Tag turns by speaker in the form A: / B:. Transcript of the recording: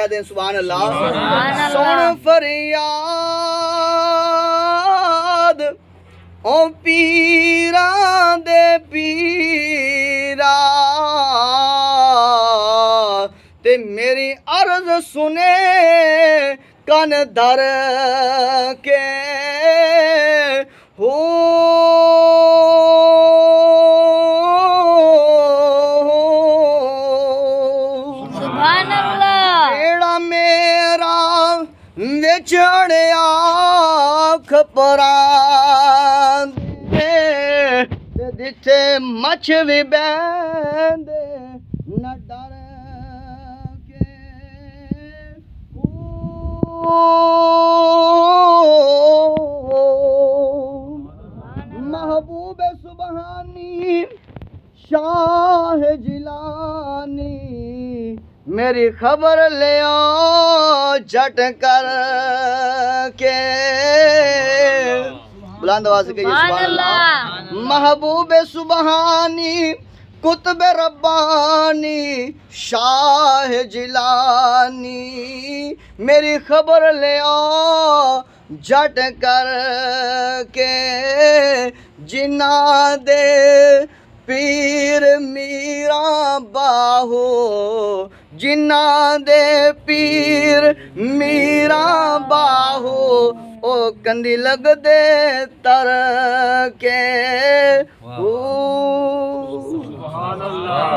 A: दे सुभान अल्लाह। सुन फरियाद ओ पीरा दे पीरा ते मेरी अर्ज सुने कन धर के हो
B: सुभान अल्लाह।
A: बेड़ा मेरा विछड़िया खपरां दे जिथे मछ भी बैंदे न डर के महबूब सुबहानी शाह जिलानी मेरी खबर ले आओ झट कर के बुलंद आवाज से कहिए सुभान अल्लाह। महबूब सुबहानी कुतुब रब्बानी शाह जिलानी मेरी खबर ले आओ झट कर के जिन्ना दे पीर मीरा बाहो जिन्ना दे पीर मीरा बाहो ओ कंदी लग दे तर के
C: सुभान अल्लाह।